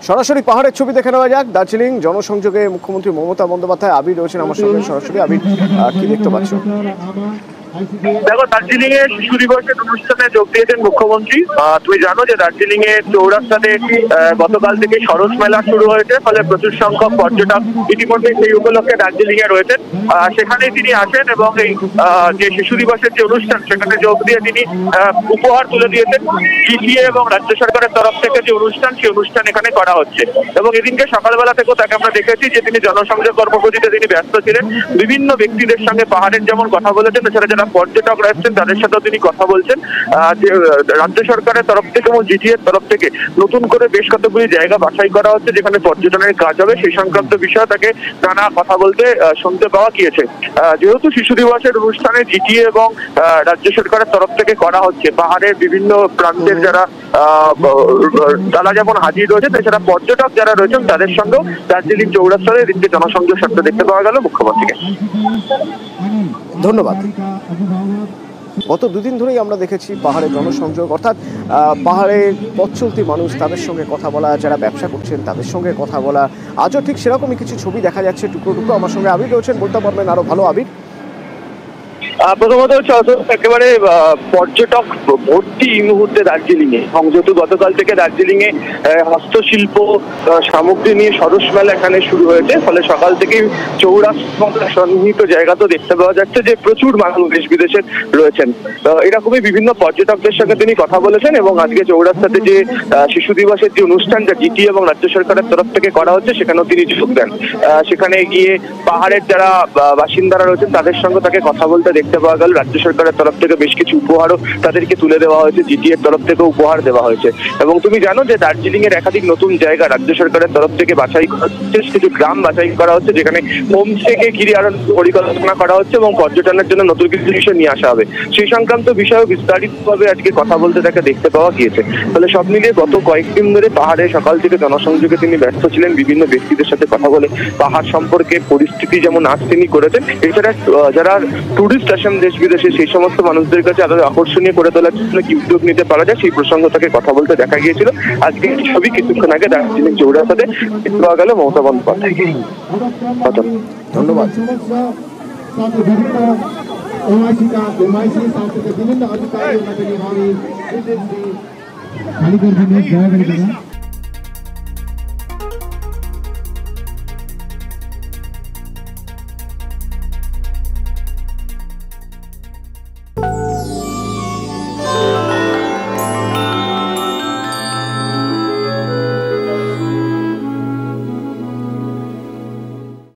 সরাসরি পাহাড়ের ছবি দেখে নেওয়া যাক। দার্জিলিং জনসংযোগে মুখ্যমন্ত্রী মমতা বন্দ্যোপাধ্যায়। আবির রয়েছেন আমার সঙ্গে সরাসরি। আবির, কি দেখতে পাচ্ছ? দেখো, দার্জিলিং এ শিশু দিবসের অনুষ্ঠানে যোগ দিয়েছেন মুখ্যমন্ত্রী। তুমি জানো যে দার্জিলিং এর চৌরাস্তাতে গতকাল থেকে সরস মেলা শুরু হয়েছে, ফলে প্রচুর সংখ্যক পর্যটক ইতিমধ্যে সেই উপলক্ষে দার্জিলিং এ রয়েছেন। সেখানে তিনি আসেন এবং এই যে শিশু দিবসের যে অনুষ্ঠান সেখানে যোগ দিয়ে তিনি উপহার তুলে দিয়েছেন। জিটিএ এবং রাজ্য সরকারের তরফ থেকে যে অনুষ্ঠান সেই অনুষ্ঠান এখানে করা হচ্ছে এবং এদিনকে সকালবেলা থেকেও তাকে আমরা দেখেছি যে তিনি জনসংযোগ কর্মসূচিতে তিনি ব্যস্ত ছিলেন। বিভিন্ন ব্যক্তিদের সঙ্গে পাহাড়ের যেমন কথা বলেছেন, এছাড়া যারা পর্যটক রয়েছেন তাদের সাথেও তিনি কথা বলছেন। যে রাজ্য সরকারের তরফ থেকে এবং জিটিএর তরফ থেকে নতুন করে বেশ কতগুলি জায়গা বাছাই করা হচ্ছে যেখানে পর্যটনের কাজ হবে, সেই সংক্রান্ত বিষয়ে তাকে নানা কথা বলতে শুনতে পাওয়া গিয়েছে। যেহেতু শিশু দিবসের অনুষ্ঠানে জিটিএ এবং রাজ্য সরকারের তরফ থেকে করা হচ্ছে, পাহাড়ের বিভিন্ন প্রান্তের যারা তারা যেমন হাজির রয়েছে, এছাড়া পর্যটক যারা রয়েছেন তাদের সঙ্গেও দার্জিলিং চৌরাস্তায় এদিকে জনসংযোগ সাথে দেখতে পাওয়া গেল মুখ্যমন্ত্রীকে। ধন্যবাদ। গত দুদিন ধরেই আমরা দেখেছি পাহাড়ে জনসংযোগ, অর্থাৎ পাহাড়ে পথ চলতি মানুষ তাদের সঙ্গে কথা বলা, যারা ব্যবসা করছেন তাদের সঙ্গে কথা বলা। আজও ঠিক সেরকমই কিছু ছবি দেখা যাচ্ছে টুকরো টুকরো। আমার সঙ্গে আবির রয়েছেন, বলতে পারবেন আরো ভালো। আবির, প্রথমত হচ্ছে একেবারে পর্যটক ভর্তি এই মুহূর্তে দার্জিলিং এ, এবং যেহেতু গতকাল থেকে দার্জিলিং এ হস্তশিল্প সামগ্রী নিয়ে সরস মেলা এখানে শুরু হয়েছে, ফলে সকাল থেকেই চৌরাস্তা সন্নিহিত জায়গা তো দেখতে পাওয়া যাচ্ছে যে প্রচুর মানুষ দেশ বিদেশের রয়েছেন। এরকমই বিভিন্ন পর্যটকদের সঙ্গে তিনি কথা বলেছেন এবং আজকে চৌরাস্তাতে যে শিশু দিবসের যে অনুষ্ঠানটা জিটিএ এবং রাজ্য সরকারের তরফ থেকে করা হচ্ছে সেখানেও তিনি যোগ দেন। সেখানে গিয়ে পাহাড়ের যারা বাসিন্দারা রয়েছেন তাদের সঙ্গে তাকে কথা বলতে দেখতে পাওয়া গেল। রাজ্য সরকারের তরফ থেকে বেশ কিছু উপহারও তাদেরকে তুলে দেওয়া হয়েছে, জিটিএর তরফ থেকে উপহার দেওয়া হয়েছে। এবং তুমি জানো যে দার্জিলিং এর একাধিক নতুন জায়গা রাজ্য সরকারের তরফ থেকে বাছাই করা হচ্ছে, কিছু গ্রাম বাছাই করা হচ্ছে যেখানে হোমস্টেকে ঘিরে আরো পরিকল্পনা করা হচ্ছে এবং পর্যটনের জন্য নতুন কিছু বিষয় নিয়ে আসা হবে। সেই সংক্রান্ত বিষয়ে বিস্তারিতভাবে আজকে কথা বলতে তাকে দেখতে পাওয়া গিয়েছে। ফলে সব মিলিয়ে গত কয়েকদিন ধরে পাহাড়ে সকাল থেকে জনসংযোগে তিনি ব্যস্ত ছিলেন, বিভিন্ন ব্যক্তিদের সাথে কথা বলে পাহাড় সম্পর্কে পরিস্থিতি যেমন আজ তিনি করেছেন। এছাড়া যারা টুরিস্ট আসেন দেশ বিদেশে সেই সমস্ত মানুষদের কাছে আরো আকর্ষণীয় করে তোলার জন্য কি উদ্যোগ নিতে পারা যায় সেই প্রসঙ্গ তাকে কথা বলতে দেখা গিয়েছিল। আজকে ছবি কিছুক্ষণ আগে দার্জিলিং চৌরাস্তাতে দেখতে পাওয়া গেল মমতা বন্দ্যোপাধ্যায়কে। ধন্যবাদ।